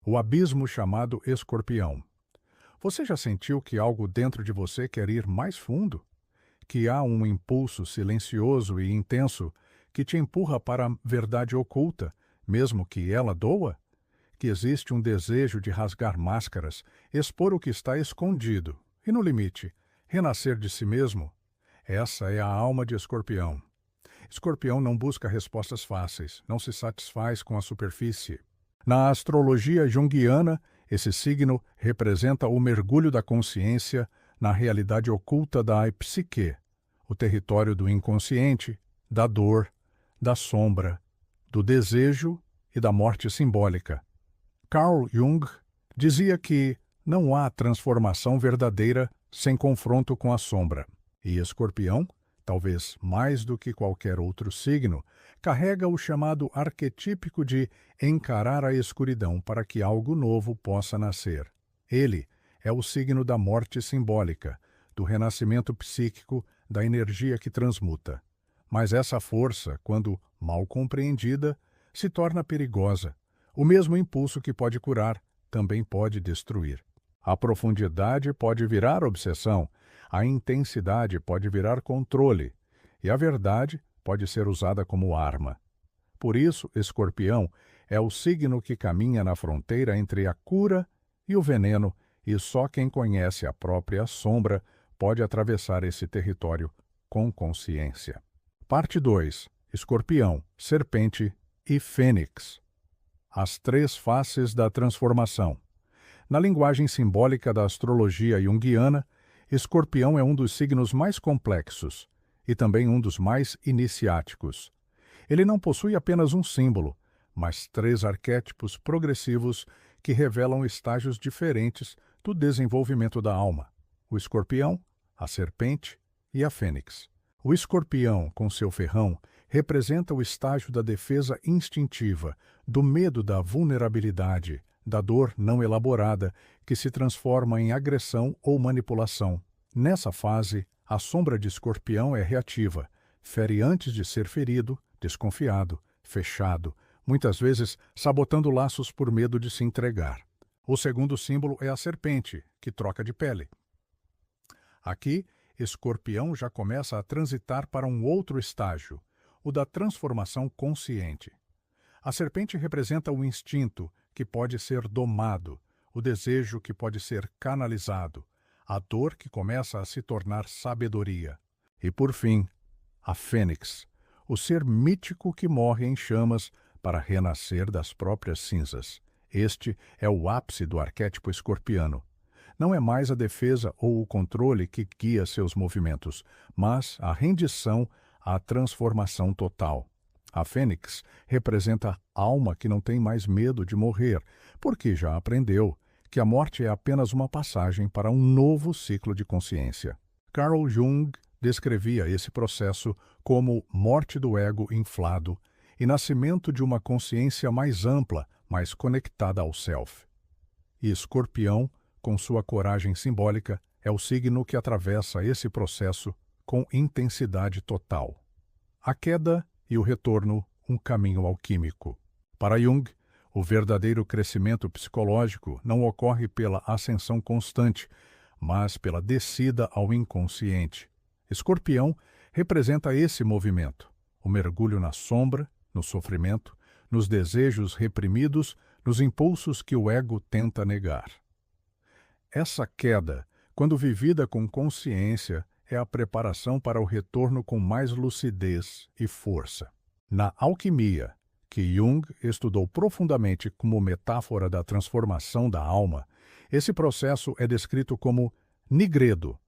O abismo chamado escorpião. Você já sentiu que algo dentro de você quer ir mais fundo? Que há um impulso silencioso e intenso que te empurra para a verdade oculta, mesmo que ela doa? Que existe um desejo de rasgar máscaras, expor o que está escondido e, no limite, renascer de si mesmo? Essa é a alma de Escorpião. Escorpião não busca respostas fáceis, não se satisfaz com a superfície. Na astrologia junguiana, esse signo representa o mergulho da consciência na realidade oculta da psique, o território do inconsciente, da dor, da sombra, do desejo e da morte simbólica. Carl Jung dizia que não há transformação verdadeira sem confronto com a sombra. E Escorpião, talvez mais do que qualquer outro signo, carrega o chamado arquetípico de encarar a escuridão para que algo novo possa nascer. Ele é o signo da morte simbólica, do renascimento psíquico, da energia que transmuta. Mas essa força, quando mal compreendida, se torna perigosa. O mesmo impulso que pode curar também pode destruir. A profundidade pode virar obsessão, a intensidade pode virar controle, e a verdade pode ser usada como arma. Por isso, Escorpião é o signo que caminha na fronteira entre a cura e o veneno, e só quem conhece a própria sombra pode atravessar esse território com consciência. Parte 2. Escorpião, Serpente e Fênix. As três faces da transformação. Na linguagem simbólica da astrologia junguiana, Escorpião é um dos signos mais complexos e também um dos mais iniciáticos. Ele não possui apenas um símbolo, mas três arquétipos progressivos que revelam estágios diferentes do desenvolvimento da alma: o escorpião, a serpente e a fênix. O escorpião, com seu ferrão, representa o estágio da defesa instintiva, do medo da vulnerabilidade, da dor não elaborada, que se transforma em agressão ou manipulação. Nessa fase, a sombra de Escorpião é reativa, fere antes de ser ferido, desconfiado, fechado, muitas vezes sabotando laços por medo de se entregar. O segundo símbolo é a serpente, que troca de pele. Aqui, Escorpião já começa a transitar para um outro estágio, o da transformação consciente. A serpente representa o instinto, que pode ser domado, o desejo que pode ser canalizado, a dor que começa a se tornar sabedoria. E, por fim, a fênix, o ser mítico que morre em chamas para renascer das próprias cinzas. Este é o ápice do arquétipo escorpiano. Não é mais a defesa ou o controle que guia seus movimentos, mas a rendição à transformação total. A fênix representa a alma que não tem mais medo de morrer, porque já aprendeu que a morte é apenas uma passagem para um novo ciclo de consciência. Carl Jung descrevia esse processo como morte do ego inflado e nascimento de uma consciência mais ampla, mais conectada ao self. E Escorpião, com sua coragem simbólica, é o signo que atravessa esse processo com intensidade total. A queda e o retorno, um caminho alquímico. Para Jung, o verdadeiro crescimento psicológico não ocorre pela ascensão constante, mas pela descida ao inconsciente. Escorpião representa esse movimento, o mergulho na sombra, no sofrimento, nos desejos reprimidos, nos impulsos que o ego tenta negar. Essa queda, quando vivida com consciência, é a preparação para o retorno com mais lucidez e força. Na alquimia, que Jung estudou profundamente como metáfora da transformação da alma, esse processo é descrito como nigredo,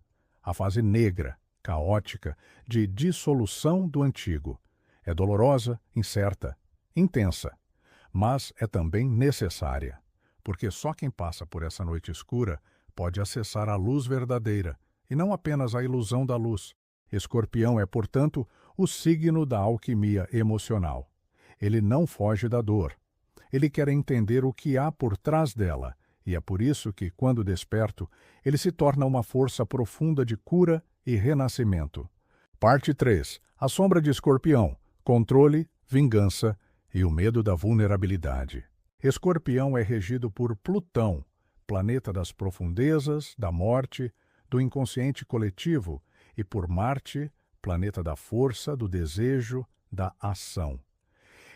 a fase negra, caótica, de dissolução do antigo. É dolorosa, incerta, intensa, mas é também necessária, porque só quem passa por essa noite escura pode acessar a luz verdadeira, e não apenas a ilusão da luz. Escorpião é, portanto, o signo da alquimia emocional. Ele não foge da dor. Ele quer entender o que há por trás dela, e é por isso que, quando desperto, ele se torna uma força profunda de cura e renascimento. Parte 3. A sombra de Escorpião. Controle, vingança e o medo da vulnerabilidade. Escorpião é regido por Plutão, planeta das profundezas, da morte, do inconsciente coletivo, e por Marte, planeta da força, do desejo, da ação.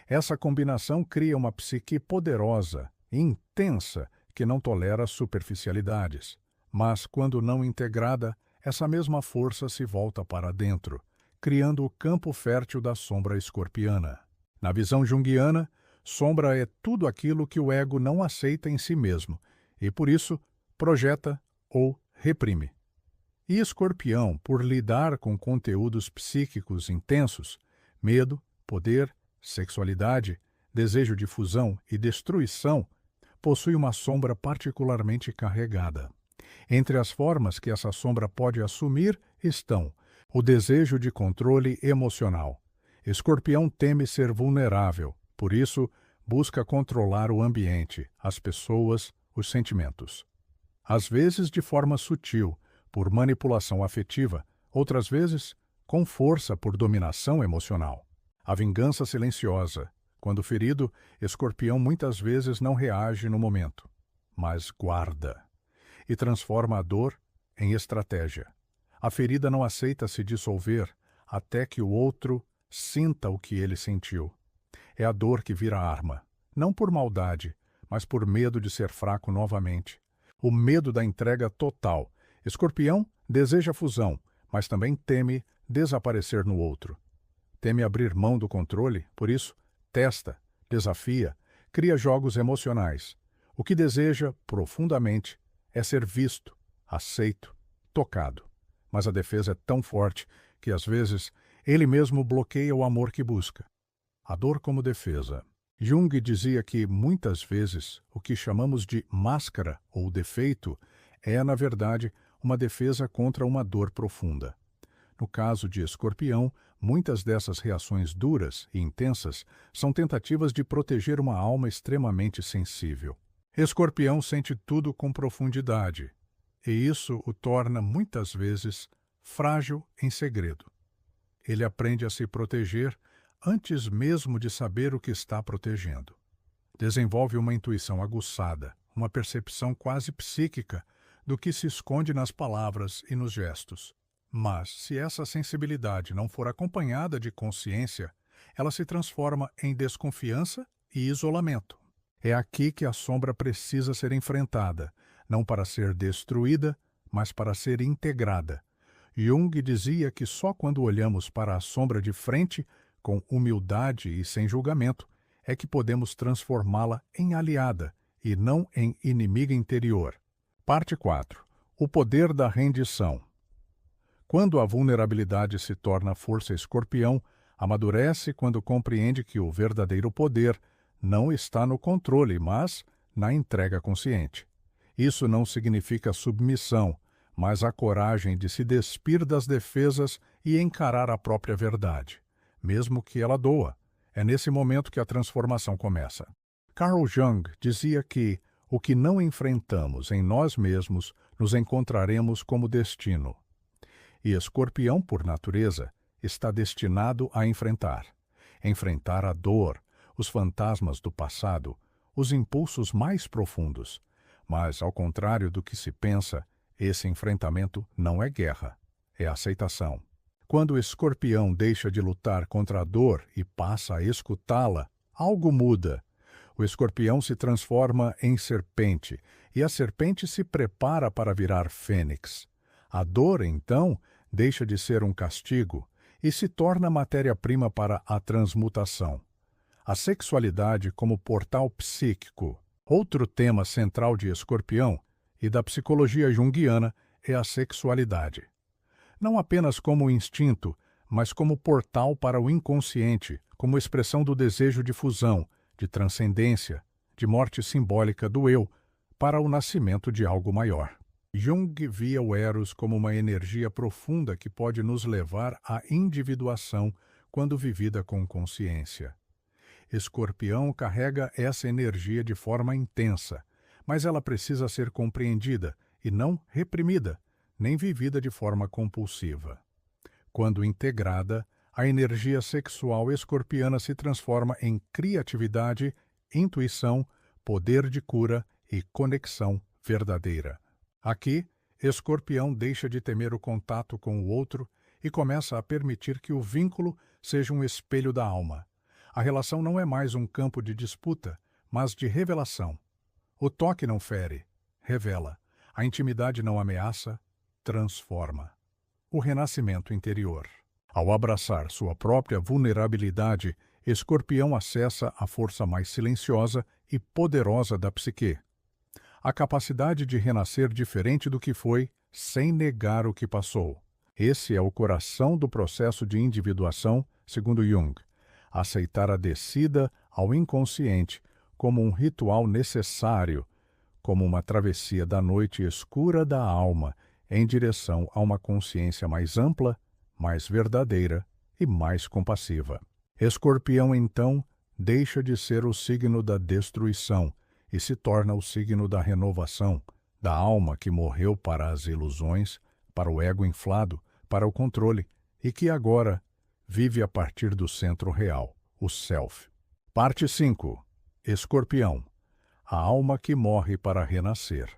Essa combinação cria uma psique poderosa e intensa que não tolera superficialidades. Mas, quando não integrada, essa mesma força se volta para dentro, criando o campo fértil da sombra escorpiana. Na visão junguiana, sombra é tudo aquilo que o ego não aceita em si mesmo e, por isso, projeta ou reprime. E Escorpião, por lidar com conteúdos psíquicos intensos, medo, poder, sexualidade, desejo de fusão e destruição, possui uma sombra particularmente carregada. Entre as formas que essa sombra pode assumir estão o desejo de controle emocional. Escorpião teme ser vulnerável, por isso busca controlar o ambiente, as pessoas, os sentimentos. Às vezes de forma sutil, por manipulação afetiva, outras vezes com força por dominação emocional. A vingança silenciosa. Quando ferido, Escorpião muitas vezes não reage no momento, mas guarda e transforma a dor em estratégia. A ferida não aceita se dissolver até que o outro sinta o que ele sentiu. É a dor que vira arma, não por maldade, mas por medo de ser fraco novamente. O medo da entrega total. Escorpião deseja fusão, mas também teme desaparecer no outro. Teme abrir mão do controle, por isso, testa, desafia, cria jogos emocionais. O que deseja, profundamente, é ser visto, aceito, tocado. Mas a defesa é tão forte que, às vezes, ele mesmo bloqueia o amor que busca. A dor como defesa. Jung dizia que, muitas vezes, o que chamamos de máscara ou defeito é, na verdade, uma defesa contra uma dor profunda. No caso de Escorpião, muitas dessas reações duras e intensas são tentativas de proteger uma alma extremamente sensível. Escorpião sente tudo com profundidade, e isso o torna, muitas vezes, frágil em segredo. Ele aprende a se proteger antes mesmo de saber o que está protegendo. Desenvolve uma intuição aguçada, uma percepção quase psíquica do que se esconde nas palavras e nos gestos. Mas, se essa sensibilidade não for acompanhada de consciência, ela se transforma em desconfiança e isolamento. É aqui que a sombra precisa ser enfrentada, não para ser destruída, mas para ser integrada. Jung dizia que só quando olhamos para a sombra de frente, com humildade e sem julgamento, é que podemos transformá-la em aliada e não em inimiga interior. Parte 4. O poder da rendição. Quando a vulnerabilidade se torna força escorpião, amadurece quando compreende que o verdadeiro poder não está no controle, mas na entrega consciente. Isso não significa submissão, mas a coragem de se despir das defesas e encarar a própria verdade, mesmo que ela doa. É nesse momento que a transformação começa. Carl Jung dizia que o que não enfrentamos em nós mesmos, nos encontraremos como destino. E Escorpião, por natureza, está destinado a enfrentar. Enfrentar a dor, os fantasmas do passado, os impulsos mais profundos. Mas, ao contrário do que se pensa, esse enfrentamento não é guerra, é aceitação. Quando o Escorpião deixa de lutar contra a dor e passa a escutá-la, algo muda. O Escorpião se transforma em serpente, e a serpente se prepara para virar fênix. A dor, então, deixa de ser um castigo e se torna matéria-prima para a transmutação. A sexualidade como portal psíquico. Outro tema central de Escorpião e da psicologia junguiana é a sexualidade. Não apenas como instinto, mas como portal para o inconsciente, como expressão do desejo de fusão, de transcendência, de morte simbólica do eu, para o nascimento de algo maior. Jung via o Eros como uma energia profunda que pode nos levar à individuação quando vivida com consciência. Escorpião carrega essa energia de forma intensa, mas ela precisa ser compreendida e não reprimida, nem vivida de forma compulsiva. Quando integrada, a energia sexual escorpiana se transforma em criatividade, intuição, poder de cura e conexão verdadeira. Aqui, Escorpião deixa de temer o contato com o outro e começa a permitir que o vínculo seja um espelho da alma. A relação não é mais um campo de disputa, mas de revelação. O toque não fere, revela. A intimidade não ameaça, transforma. O renascimento interior. Ao abraçar sua própria vulnerabilidade, Escorpião acessa a força mais silenciosa e poderosa da psique. A capacidade de renascer diferente do que foi, sem negar o que passou. Esse é o coração do processo de individuação, segundo Jung. Aceitar a descida ao inconsciente como um ritual necessário, como uma travessia da noite escura da alma em direção a uma consciência mais ampla, mais verdadeira e mais compassiva. Escorpião, então, deixa de ser o signo da destruição e se torna o signo da renovação, da alma que morreu para as ilusões, para o ego inflado, para o controle, e que agora vive a partir do centro real, o Self. Parte 5. Escorpião. A alma que morre para renascer.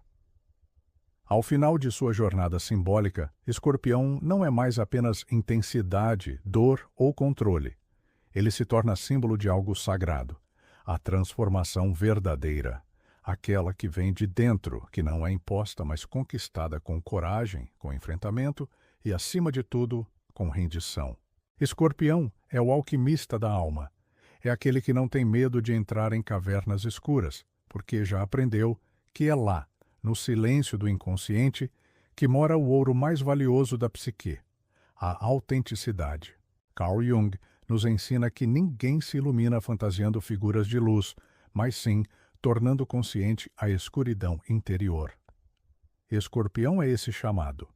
Ao final de sua jornada simbólica, Escorpião não é mais apenas intensidade, dor ou controle. Ele se torna símbolo de algo sagrado. A transformação verdadeira, aquela que vem de dentro, que não é imposta, mas conquistada com coragem, com enfrentamento e, acima de tudo, com rendição. Escorpião é o alquimista da alma. É aquele que não tem medo de entrar em cavernas escuras, porque já aprendeu que é lá, no silêncio do inconsciente, que mora o ouro mais valioso da psique, a autenticidade. Carl Jung nos ensina que ninguém se ilumina fantasiando figuras de luz, mas sim tornando consciente a escuridão interior. Escorpião é esse chamado.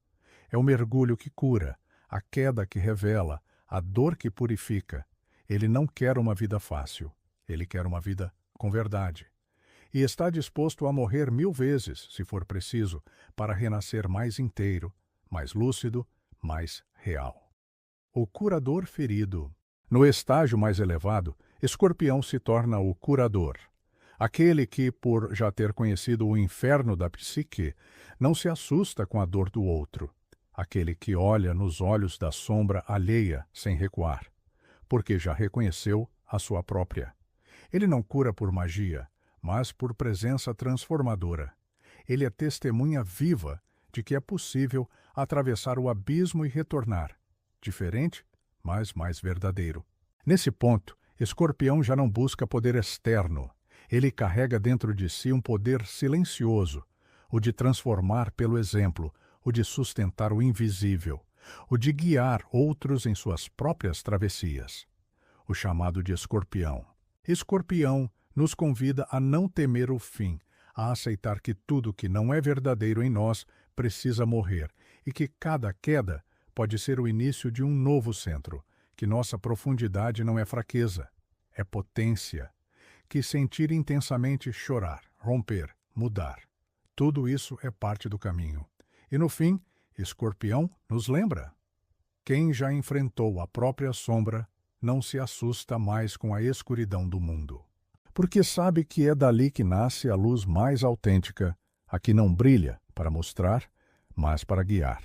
É o mergulho que cura, a queda que revela, a dor que purifica. Ele não quer uma vida fácil. Ele quer uma vida com verdade. E está disposto a morrer 1000 vezes, se for preciso, para renascer mais inteiro, mais lúcido, mais real. O curador ferido. No estágio mais elevado, Escorpião se torna o curador. Aquele que, por já ter conhecido o inferno da psique, não se assusta com a dor do outro. Aquele que olha nos olhos da sombra alheia sem recuar, porque já reconheceu a sua própria. Ele não cura por magia, mas por presença transformadora. Ele é testemunha viva de que é possível atravessar o abismo e retornar, diferente, mas mais verdadeiro. Nesse ponto, Escorpião já não busca poder externo. Ele carrega dentro de si um poder silencioso, o de transformar pelo exemplo, o de sustentar o invisível, o de guiar outros em suas próprias travessias. O chamado de Escorpião. Escorpião nos convida a não temer o fim, a aceitar que tudo que não é verdadeiro em nós precisa morrer e que cada queda pode ser o início de um novo centro, que nossa profundidade não é fraqueza, é potência, que sentir intensamente chorar, romper, mudar. Tudo isso é parte do caminho. E no fim, Escorpião nos lembra. Quem já enfrentou a própria sombra não se assusta mais com a escuridão do mundo. Porque sabe que é dali que nasce a luz mais autêntica, a que não brilha para mostrar, mas para guiar.